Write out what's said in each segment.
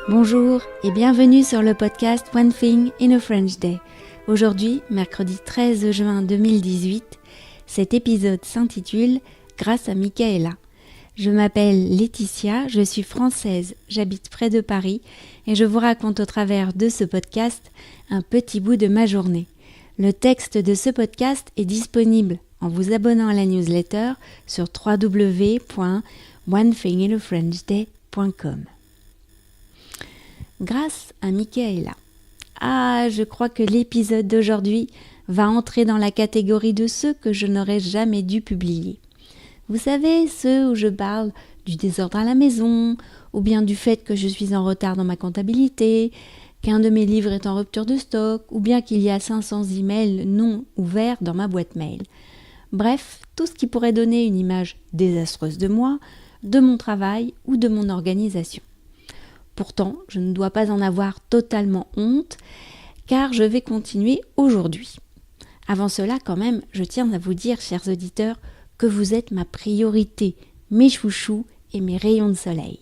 Bonjour et bienvenue sur le podcast One Thing in a French Day. Aujourd'hui, mercredi 13 juin 2018, cet épisode s'intitule « Grâce à Michaela ». Je m'appelle Laetitia, je suis française, j'habite près de Paris et je vous raconte au travers de ce podcast un petit bout de ma journée. Le texte de ce podcast est disponible en vous abonnant à la newsletter sur www.onethinginafrenchday.com. Grâce à Michaela. Ah, je crois que l'épisode d'aujourd'hui va entrer dans la catégorie de ceux que je n'aurais jamais dû publier. Vous savez, ceux où je parle du désordre à la maison, ou bien du fait que je suis en retard dans ma comptabilité, qu'un de mes livres est en rupture de stock, ou bien qu'il y a 500 emails non ouverts dans ma boîte mail. Bref, tout ce qui pourrait donner une image désastreuse de moi, de mon travail ou de mon organisation. Pourtant, je ne dois pas en avoir totalement honte, car je vais continuer aujourd'hui. Avant cela, quand même, je tiens à vous dire, chers auditeurs, que vous êtes ma priorité, mes chouchous et mes rayons de soleil.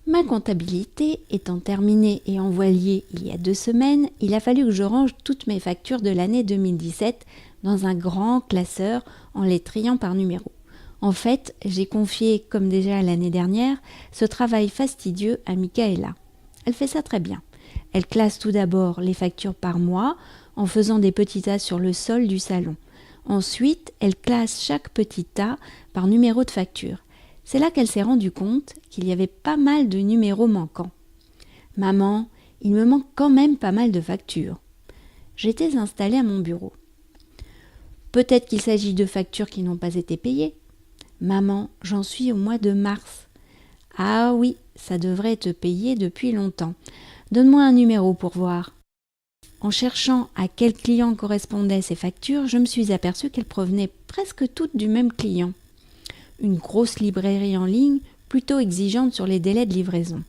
Ma comptabilité étant terminée et envoyée il y a 2 semaines, il a fallu que je range toutes mes factures de l'année 2017 dans un grand classeur en les triant par numéro. En fait, j'ai confié, comme déjà l'année dernière, ce travail fastidieux à Michaela. Elle fait ça très bien. Elle classe tout d'abord les factures par mois en faisant des petits tas sur le sol du salon. Ensuite, elle classe chaque petit tas par numéro de facture. C'est là qu'elle s'est rendue compte qu'il y avait pas mal de numéros manquants. « Maman, il me manque quand même pas mal de factures. » J'étais installée à mon bureau. « Peut-être qu'il s'agit de factures qui n'ont pas été payées. » Maman, j'en suis au mois de mars. Ah oui, ça devrait être payé depuis longtemps. Donne-moi un numéro pour voir. En cherchant à quel client correspondaient ces factures, je me suis aperçue qu'elles provenaient presque toutes du même client. Une grosse librairie en ligne, plutôt exigeante sur les délais de livraison.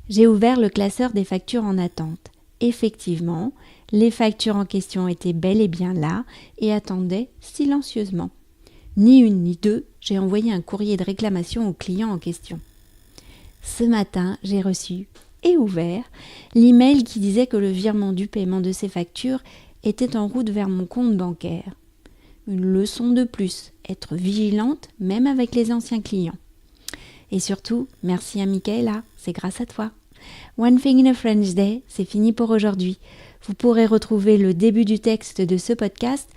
J'ai ouvert le classeur des factures en attente. Effectivement, les factures en question étaient bel et bien là et attendaient silencieusement. Ni une ni deux, j'ai envoyé un courrier de réclamation au client en question. Ce matin, j'ai reçu et ouvert l'email qui disait que le virement du paiement de ces factures était en route vers mon compte bancaire. Une leçon de plus, être vigilante même avec les anciens clients. Et surtout, merci à Michaela, c'est grâce à toi. One Thing in a French Day, c'est fini pour aujourd'hui. Vous pourrez retrouver le début du texte de ce podcast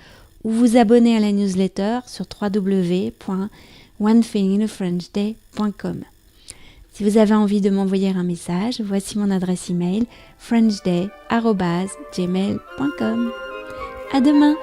ou vous abonner à la newsletter sur www.onethinginafrenchday.com. Si vous avez envie de m'envoyer un message, voici mon adresse email frenchday@gmail.com. À demain!